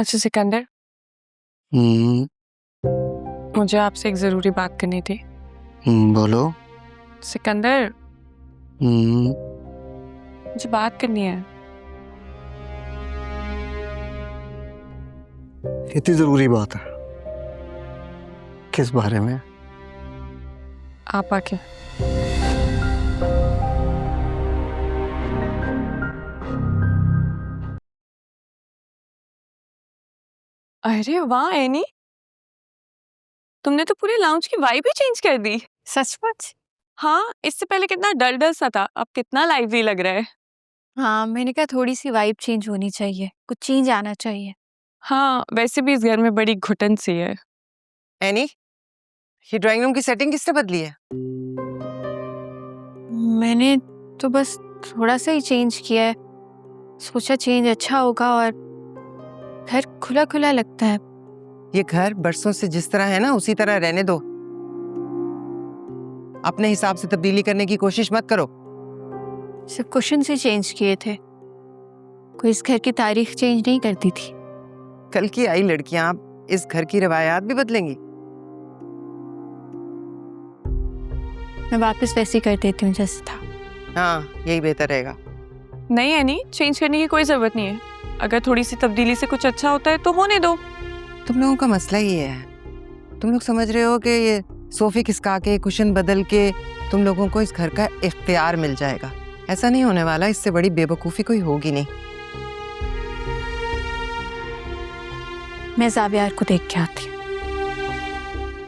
अच्छा सिकंदर, मुझे आपसे एक ज़रूरी बात करनी थी। बोलो। सिकंदर, मुझे बात करनी है। इतनी जरूरी बात है? किस बारे में? आप आके। अरे वाह एनी, तुमने तो पूरे लाउंज की वाइब ही चेंज कर दी। सचमुच? हाँ, इससे पहले कितना डल डल सा था, अब कितना लाइवली लग रहा है। हाँ, मैंने कहा थोड़ी सी वाइब चेंज होनी चाहिए, कुछ चेंज आना चाहिए। हाँ, वैसे भी इस घर में बड़ी घुटन सी है। एनी, ये ड्राइंग रूम की सेटिंग किसने बदली है? मैंने तो बस थोड़ा सा ही चेंज किया है, सोचा चेंज अच्छा होगा और घर खुला खुला लगता है। ये घर बरसों से जिस तरह है ना उसी तरह रहने दो। अपने हिसाब से तब्दीली करने की कोशिश मत करो। सिर्फ कुशन से चेंज किए थे, कोई इस घर की तारीख चेंज नहीं करती थी। कल की आई लड़कियां इस घर की रवायात भी बदलेंगी। मैं वापस वैसे ही कर देती हूँ जैसे था। हाँ, यही बेहतर रहेगा। नहीं एनी, चेंज करने की कोई ज़रूरत नहीं है। अगर थोड़ी सी तब्दीली से कुछ अच्छा होता है तो होने दो। तुम लोगों का मसला ये है, तुम लोग समझ रहे हो कि ये सोफे खिसका के कुशन बदल के तुम लोगों को इस घर का इख्तियार मिल जाएगा। ऐसा नहीं होने वाला, इससे बड़ी बेवकूफ़ी कोई होगी नहीं। मैं ज़ावियार को देख के आती हूँ।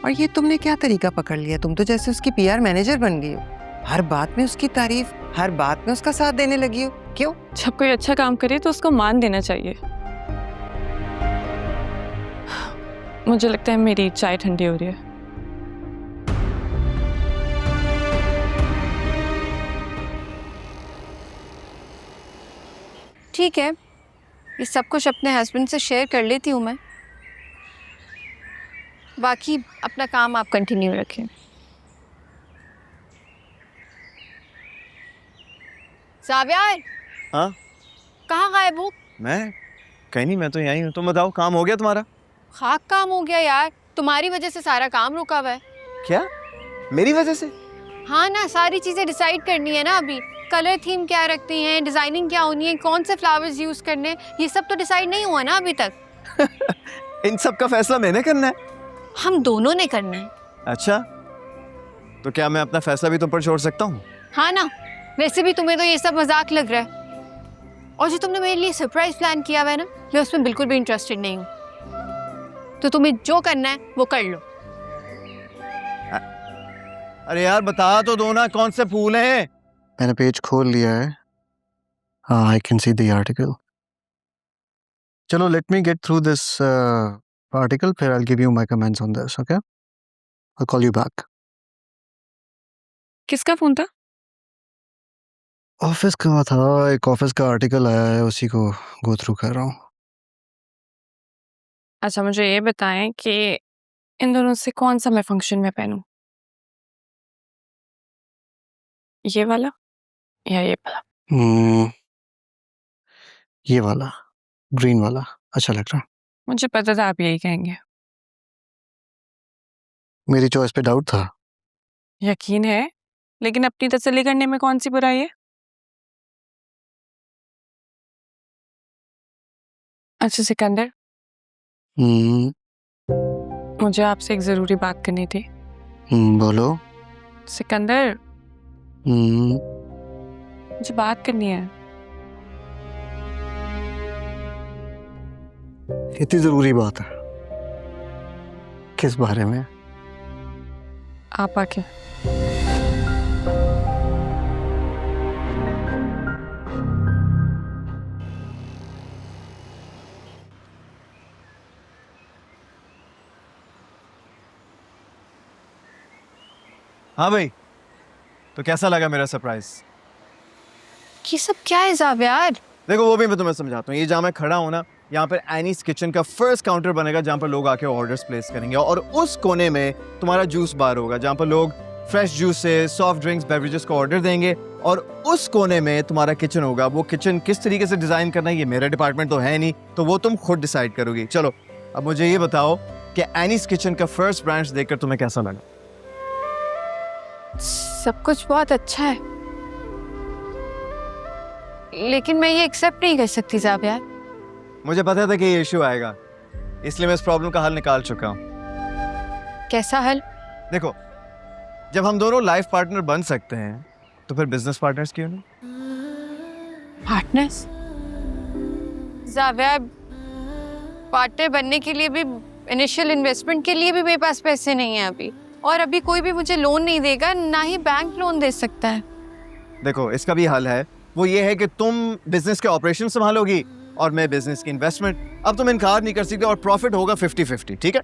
और ये तुमने क्या तरीका पकड़ लिया? तुम तो जैसे उसकी पीआर मैनेजर बन गई हो, हर बात में उसकी तारीफ, हर बात में उसका साथ देने लगी हो। क्यों? जब कोई अच्छा काम करे तो उसको मान देना चाहिए। मुझे लगता है मेरी चाय ठंडी हो रही है। ठीक है, ये सब कुछ अपने हस्बैंड से शेयर कर लेती हूँ मैं। बाकी अपना काम आप कंटिन्यू रखें। ज़ावियार, हाँ? कहाँ गायब हो? मैं कहीं नहीं, मैं तो यहीं हूँ। तुम बताओ, काम हो गया तुम्हारा? खाक काम हो गया यार, तुम्हारी वजह से सारा काम रुका हुआ है। क्या? मेरी वजह से? हाँ ना, सारी चीज़ें डिसाइड करनी है ना अभी। कलर थीम क्या रखती हैं, डिज़ाइनिंग क्या होनी है, कौन से फ्लावर्स यूज़ करने, ये सब तो डिसाइड नहीं हुआ ना अभी तक। इन सब का फैसला मैंने करना है? हम दोनों ने करना है। अच्छा, तो क्या मैं अपना फैसला भी तुम पर छोड़ सकता हूँ? हाँ ना, वैसे भी तुम्हें तो ये सब मजाक लग रहा है। और जो तुमने मेरे लिए सरप्राइज प्लान किया हुआ है ना, मैं उसमें बिल्कुल भी इंटरेस्टेड नहीं हूँ। तो तुम्हें जो करना है वो कर लो। अरे यार बता तो दो ना, कौन से फूल हैं? मैंने पेज खोल लिया है। हाँ, I can see the article. चलो, let me get through this article, फिर I will give you my comments on this, okay? I will call you back. किसका फोन था? ऑफिस का था, एक ऑफिस का आर्टिकल आया है, उसी को गो थ्रू कर रहा हूँ। अच्छा, मुझे ये बताएं कि इन दोनों से कौन सा मैं फंक्शन में पहनूं? ये वाला या ये वाला? ये वाला, ग्रीन वाला अच्छा लग रहा है। मुझे पता था आप यही कहेंगे। मेरी चॉइस पे डाउट था? यकीन है, लेकिन अपनी तसल्ली करने में कौन सी बुराई है? अच्छा सिकंदर, मुझे आपसे एक ज़रूरी बात करनी थी। बोलो। सिकंदर, मुझे बात करनी है। इतनी जरूरी बात है? किस बारे में? आप आके। हाँ भाई, तो कैसा लगा मेरा सरप्राइज? ये सब क्या है ज़ावियार? देखो, वो भी मैं तुम्हें समझाता हूँ। ये जहाँ मैं खड़ा हूँ ना, यहाँ पर एनीज किचन का फर्स्ट काउंटर बनेगा जहाँ पर लोग आके ऑर्डर्स प्लेस करेंगे, और उस कोने में तुम्हारा जूस बार होगा जहाँ पर लोग फ्रेश जूस से सॉफ्ट ड्रिंक्स बेवरेजेस का ऑर्डर देंगे, और उस कोने में तुम्हारा किचन होगा। वो किचन किस तरीके से डिजाइन करना है ये मेरा डिपार्टमेंट तो है नहीं, तो वो तुम खुद डिसाइड करोगी। चलो अब मुझे ये बताओ कि एनीज किचन का फर्स्ट ब्रांच देखकर तुम्हें कैसा लगा? सब कुछ बहुत अच्छा है, लेकिन मैं ये एक्सेप्ट नहीं कर सकती साहब यार। मुझे पता था कि ये इशू आएगा, इसलिए मैं इस प्रॉब्लम का हल निकाल चुका हूँ। कैसा हल? देखो, जब हम दोनों लाइफ पार्टनर बन सकते हैं तो फिर बिजनेस पार्टनर्स क्यों नहीं? पार्टनर्स? जाविया, पार्टनर बनने के लिए भी, इनिशियल इन्वेस्टमेंट के लिए भी मेरे पास पैसे नहीं है अभी, और अभी कोई भी मुझे लोन नहीं देगा, ना ही बैंक लोन दे सकता है। देखो, इसका भी हल है। वो ये है कि तुम बिजनेस के ऑपरेशन संभालोगी और मैं बिजनेस की इन्वेस्टमेंट। अब तुम इनकार नहीं कर सकते और प्रॉफिट होगा 50-50, ठीक है?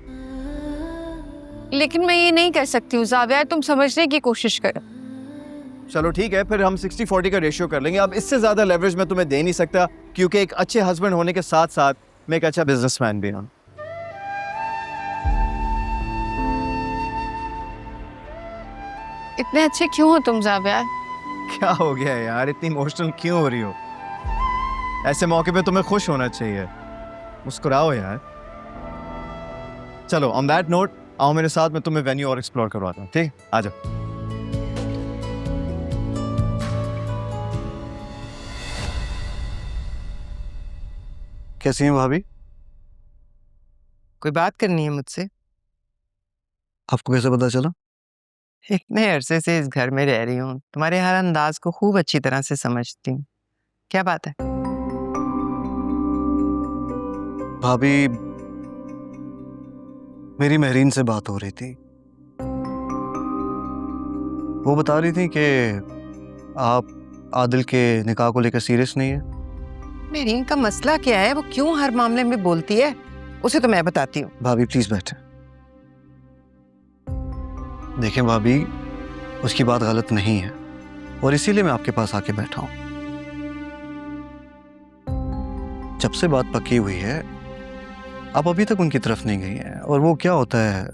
लेकिन मैं ये नहीं कर सकती हूँ जाविया, तुम समझने की कोशिश करो। चलो ठीक है, फिर हम 60-40 का रेशियो कर लेंगे। अब इससे ज्यादा लेवरेज मैं तुम्हें दे नहीं सकता, क्योंकि एक अच्छे हस्बैंड होने के साथ साथ मैं एक अच्छा बिजनेसमैन भी हूँ। इतने अच्छे क्यों हो तुम जाविया? क्या हो गया यार, इतनी इमोशनल क्यों हो रही हो? ऐसे मौके पे तुम्हें खुश होना चाहिए, मुस्कुराओ यार। चलो ऑन दैट नोट, आओ मेरे साथ, मैं तुम्हें वेन्यू और एक्सप्लोर करवाता हूँ, ठीक? आ जाओ। कैसी हैं भाभी? कोई बात करनी है मुझसे? आपको कैसे पता चला? इतने अरसे से इस घर में रह रही हूँ, तुम्हारे हर अंदाज को खूब अच्छी तरह से समझती हूँ। क्या बात है? भाभी, मेरी महरीन से बात हो रही थी। वो बता रही थी कि आप आदिल के निकाह को लेकर सीरियस नहीं है। मेरीन का मसला क्या है? वो क्यों हर मामले में बोलती है? उसे तो मैं बताती हूँ। भाभी प्लीज बैठे। देखें भाभी, उसकी बात गलत नहीं है और इसीलिए मैं आपके पास आके बैठा हूं। जब से बात पक्की हुई है, आप अभी तक उनकी तरफ नहीं गई हैं। और वो क्या होता है,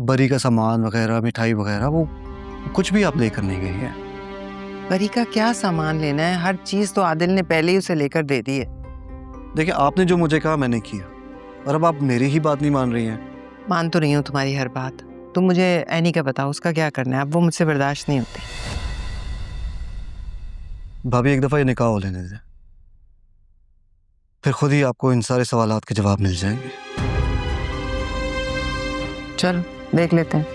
बरी का सामान वगैरह, मिठाई वगैरह, वो कुछ भी आप लेकर नहीं गई हैं। परी का क्या सामान लेना है? हर चीज तो आदिल ने पहले ही उसे लेकर दे दी है। देखिए, आपने जो मुझे कहा मैंने किया, और अब आप मेरी ही बात नहीं मान रही हैं। मान तो रही हूँ तुम्हारी हर बात। तुम मुझे एनी का बताओ, उसका क्या करना है? अब वो मुझसे बर्दाश्त नहीं होती। भाभी एक दफा ये निकाह हो लेने दें, फिर खुद ही आपको इन सारे सवालात के जवाब मिल जाएंगे। चलो देख लेते हैं।